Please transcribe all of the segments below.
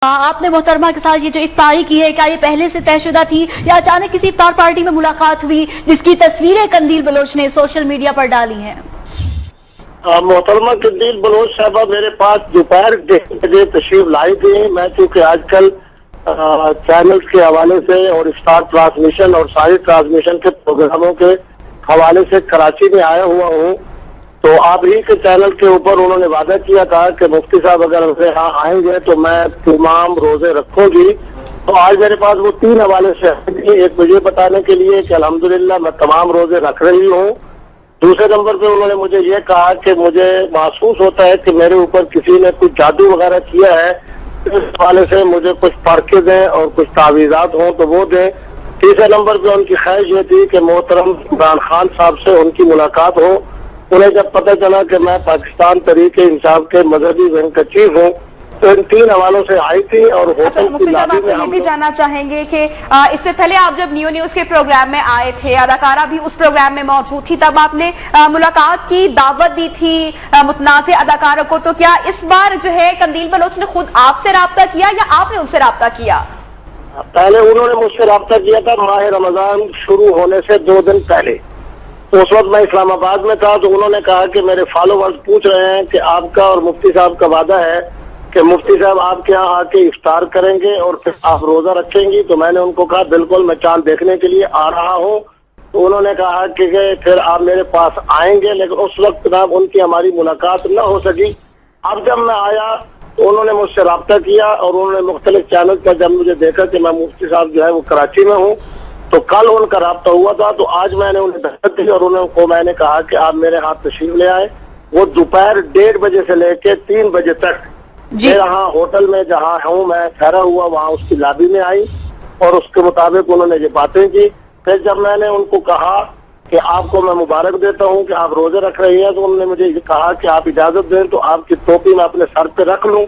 آپ نے محترمہ کے ساتھ یہ جو افطاری کی ہے، کیا یہ پہلے سے طے شدہ تھی یا اچانک کسی افطار پارٹی میں ملاقات ہوئی جس کی تصویریں قندیل بلوچ نے سوشل میڈیا پر ڈالی ہیں؟ محترمہ قندیل بلوچ صاحبہ میرے پاس دوپہر 1:30 بجے تشریف لائی تھی۔ میں چونکہ آج کل چینلز کے حوالے سے اور اسٹار ٹرانسمیشن اور ساری ٹرانسمیشن کے پروگراموں کے حوالے سے کراچی میں آیا ہوا ہوں، تو آپ ہی کے چینل کے اوپر انہوں نے وعدہ کیا تھا کہ مفتی صاحب اگر میرے ہاں آئیں گے تو میں تمام روزے رکھوں گی۔ تو آج میرے پاس وہ 3 حوالے سے ایک مجھے بتانے کے لیے کہ الحمدللہ میں تمام روزے رکھ رہی ہوں۔ دوسرے نمبر پہ انہوں نے مجھے یہ کہا کہ مجھے محسوس ہوتا ہے کہ میرے اوپر کسی نے کچھ جادو وغیرہ کیا ہے، اس حوالے سے مجھے کچھ فرقے دیں اور کچھ تعویذات ہوں تو وہ دیں۔ تیسرے نمبر پہ ان کی خواہش یہ تھی کہ محترم عمران خان صاحب سے ان کی ملاقات ہو۔ انہیں جب پتہ چلا کہ میں پاکستان تحریک انصاف کے مذہبی ونگ کا چیف ہوں تو ان 3 حوالوں سے آئی تھی۔ اور مفتی صاحب آپ سے یہ بھی جاننا چاہیں گے کہ اس سے پہلے آپ جب نیوز کے پروگرام میں آئے تھے، اداکارہ بھی اس پروگرام میں موجود تھی، تب آپ نے ملاقات کی دعوت دی تھی متنازع اداکاروں کو، تو کیا اس بار جو ہے قندیل بلوچ نے خود آپ سے رابطہ کیا یا آپ نے ان سے رابطہ کیا؟ پہلے انہوں نے مجھ سے رابطہ کیا تھا ماہ رمضان شروع ہونے سے 2 دن پہلے، تو اس وقت میں اسلام آباد میں تھا۔ تو انہوں نے کہا کہ میرے فالوورز پوچھ رہے ہیں کہ آپ کا اور مفتی صاحب کا وعدہ ہے کہ مفتی صاحب آپ کے یہاں آ کے افطار کریں گے اور پھر آپ روزہ رکھیں گی۔ تو میں نے ان کو کہا بالکل میں چاند دیکھنے کے لیے آ رہا ہوں۔ تو انہوں نے کہا کہ پھر آپ میرے پاس آئیں گے، لیکن اس وقت جناب ان کی ہماری ملاقات نہ ہو سکی۔ اب جب میں آیا تو انہوں نے مجھ سے رابطہ کیا اور انہوں نے مختلف چینل پر جب مجھے دیکھا کہ میں مفتی صاحب جو ہے وہ کراچی میں ہوں تو کل ان کا رابطہ ہوا تھا۔ تو آج میں نے انہیں دعوت دی اور انہوں کو میں نے کہا کہ آپ میرے ہاتھ تشریف لے آئے۔ وہ دوپہر 1:30 بجے سے لے کے 3 بجے تک میرے ہاں ہوٹل میں جہاں ہوں میں ٹھہرا ہوا وہاں اس کی لابی میں آئی اور اس کے مطابق انہوں نے یہ باتیں کی۔ پھر جب میں نے ان کو کہا کہ آپ کو میں مبارک دیتا ہوں کہ آپ روزے رکھ رہی ہیں، تو انہوں نے مجھے یہ کہا کہ آپ اجازت دیں تو آپ کی ٹوپی میں اپنے سر پہ رکھ لوں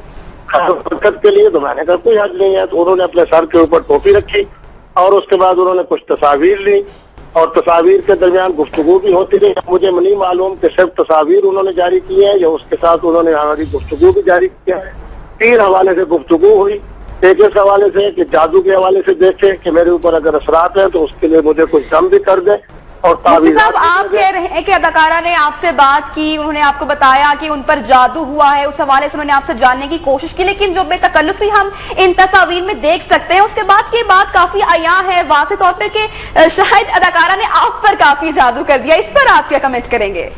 برکت کے لیے۔ تو میں نے کہا کوئی حرج نہیں ہے۔ تو انہوں نے اپنے سر کے اوپر ٹوپی رکھی اور اس کے بعد انہوں نے کچھ تصاویر لی اور تصاویر کے درمیان گفتگو بھی ہوتی رہی۔ مجھے نہیں معلوم کہ صرف تصاویر انہوں نے جاری کی ہیں یا اس کے ساتھ انہوں نے ہماری گفتگو بھی جاری کیا ہے۔ 3 حوالے سے گفتگو ہوئی۔ ایک اس حوالے سے کہ جادو کے حوالے سے دیکھیں کہ میرے اوپر اگر اثرات ہیں تو اس کے لیے مجھے کچھ کم بھی کر دیں، اور مفتی صاحب آپ کہہ رہے ہیں کہ اداکارہ نے آپ سے بات کی، انہوں نے آپ کو بتایا کہ ان پر جادو ہوا ہے، اس حوالے سے انہوں نے آپ سے جاننے کی کوشش کی، لیکن جو بے تکلفی ہم ان تصاویر میں دیکھ سکتے ہیں اس کے بعد یہ بات کافی عیاں ہے واضح طور پہ کہ شاید اداکارہ نے آپ پر کافی جادو کر دیا۔ اس پر آپ کیا کمنٹ کریں گے؟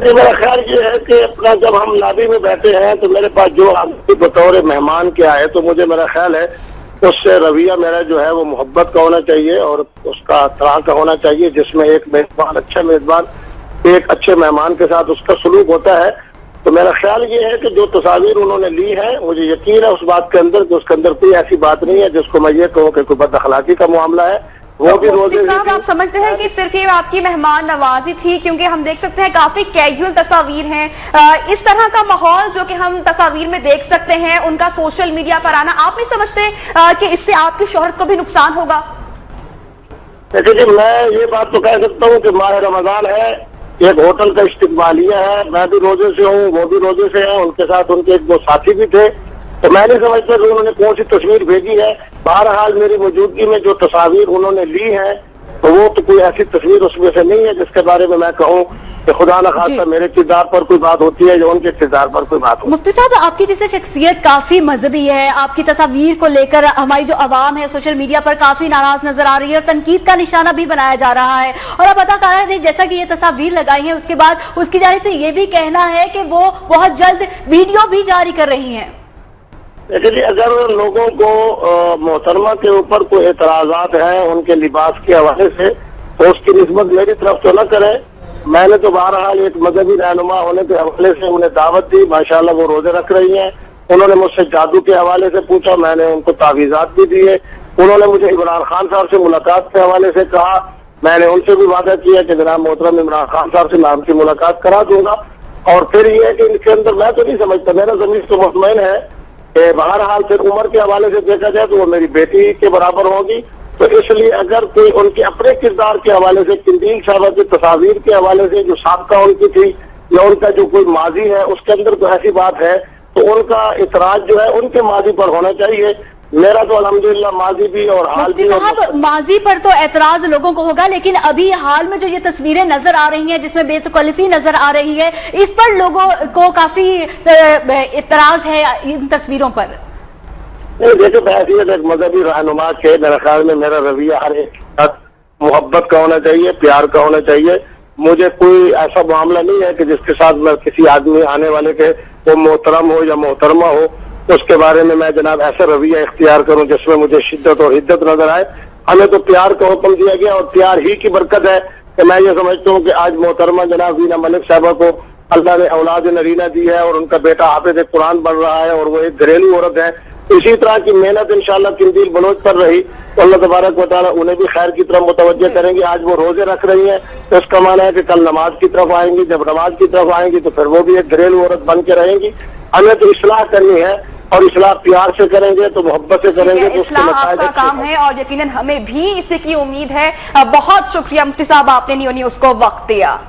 میرا خیال یہ ہے کہ اپنا جب ہم لابی میں بیٹھے ہیں تو میرے پاس جو بطور مہمان کے آئے تو مجھے میرا خیال ہے اس سے رویہ میرا جو ہے وہ محبت کا ہونا چاہیے اور اس کا طرح کا ہونا چاہیے، جس میں ایک میزبان اچھا میزبان ایک اچھے مہمان کے ساتھ اس کا سلوک ہوتا ہے۔ تو میرا خیال یہ ہے کہ جو تصاویر انہوں نے لی ہے مجھے یقین ہے اس بات کے اندر کہ اس کے اندر کوئی ایسی بات نہیں ہے جس کو میں یہ کہوں کہ کوئی بد اخلاقی کا معاملہ ہے۔ وہ بھی مفتی صاحب آپ سمجھتے ہیں کہ صرف یہ آپ کی مہمان نوازی تھی؟ کیونکہ ہم دیکھ سکتے ہیں کافی کیجول تصاویر ہیں، اس طرح کا ماحول جو کہ ہم تصاویر میں دیکھ سکتے ہیں ان کا سوشل میڈیا پر آنا، آپ نہیں سمجھتے کہ اس سے آپ کی شہرت کو بھی نقصان ہوگا؟ دیکھیے میں یہ بات تو کہہ سکتا ہوں کہ ماہ رمضان ہے، ایک ہوٹل کا استقبالیہ ہے، میں بھی روزے سے ہوں وہ بھی روزے سے ہیں، ان کے ساتھ ان کے 1-2 ساتھی بھی تھے، تو میں نہیں سمجھتا کہ انہوں نے کون سی تصویر بھیجی ہے۔ بہرحال میری موجودگی میں جو تصاویر انہوں نے لی ہیں تو وہ تو کوئی ایسی تصویر اس میں سے نہیں ہے جس کے بارے میں میں کہوں کہ خدا نخواستہ میرے کردار پر کوئی بات ہوتی ہے یا ان کے کردار پر کوئی بات ہوتی ہے۔ مفتی صاحب آپ کی جیسے شخصیت کافی مذہبی ہے، آپ کی تصاویر کو لے کر ہماری جو عوام ہے سوشل میڈیا پر کافی ناراض نظر آ رہی ہے اور تنقید کا نشانہ بھی بنایا جا رہا ہے، اور اب اداکارہ نے جیسا کہ یہ تصاویر لگائی ہیں اس کے بعد اس کی جانب سے یہ بھی کہنا ہے کہ وہ بہت جلد ویڈیو بھی جاری کر رہی ہیں۔ لیکن اگر لوگوں کو محترمہ کے اوپر کوئی اعتراضات ہیں ان کے لباس کے حوالے سے تو اس کی نسبت میری طرف تو نہ کریں۔ میں نے تو بہرحال ایک مذہبی رہنما ہونے کے حوالے سے انہیں دعوت دی، ماشاءاللہ وہ روزے رکھ رہی ہیں۔ انہوں نے مجھ سے جادو کے حوالے سے پوچھا، میں نے ان کو تعویذات بھی دیے۔ انہوں نے مجھے عمران خان صاحب سے ملاقات کے حوالے سے کہا، میں نے ان سے بھی وعدہ کیا کہ جناب محترم عمران خان صاحب سے میں ان کی ملاقات کرا دوں گا۔ اور پھر یہ ہے کہ ان کے اندر میں تو نہیں سمجھتا، میرا ضمیر تو مطمئن ہے کہ بہرحال پھر عمر کے حوالے سے دیکھا جائے تو وہ میری بیٹی کے برابر ہوگی، تو اس لیے اگر کوئی ان کے اپنے کردار کے حوالے سے قندیل صاحبہ کی تصاویر کے حوالے سے جو سابقہ ان کی تھی یا ان کا جو کوئی ماضی ہے اس کے اندر تو ایسی بات ہے تو ان کا اعتراض جو ہے ان کے ماضی پر ہونا چاہیے. میرا تو الحمدللہ ماضی بھی اور حال بھی. صاحب ماضی پر تو اعتراض لوگوں کو ہوگا، لیکن ابھی حال میں جو یہ تصویریں نظر آ رہی ہیں جس میں بے تکلفی نظر آ رہی ہے، اس پر لوگوں کو کافی اعتراض ہے ان تصویروں پر. نہیں دیکھیں، بحیثیت ایک مذہبی رہنما کے میرے خیال میں میرا رویہ ہر ایک کے ساتھ محبت کا ہونا چاہیے، پیار کا ہونا چاہیے. مجھے کوئی ایسا معاملہ نہیں ہے کہ جس کے ساتھ میں کسی آدمی آنے والے کے وہ محترم ہو یا محترمہ ہو اس کے بارے میں جناب ایسا رویہ اختیار کروں جس میں مجھے شدت اور حدت نظر آئے. ہمیں تو پیار کا حکم دیا گیا اور پیار ہی کی برکت ہے کہ میں یہ سمجھتا ہوں کہ آج محترمہ جناب وینا ملک صاحبہ کو اللہ نے اولاد نرینہ دی ہے اور ان کا بیٹا حافظ قرآن بن رہا ہے اور وہ ایک گھریلو عورت ہے. اسی طرح کی محنت انشاءاللہ قندیل بلوچ پر رہی تو اللہ تبارک و تعالیٰ انہیں بھی خیر کی طرف متوجہ کریں گے. آج وہ روزے رکھ رہی ہیں تو اس کا معنی ہے کہ کل نماز کی طرف آئیں گی. جب نماز کی طرف آئیں گی تو پھر وہ بھی ایک گھریلو عورت بن کے رہیں گی. ہمیں تو اصلاح کرنی ہے اور اصلاح پیار سے کریں گے تو محبت سے کریں گے تو اصلاح آپ کا کام ہے اور یقیناً ہمیں بھی اس کی امید ہے. بہت شکریہ مفتی صاحب، آپ نے نیو نیوز کو وقت دیا.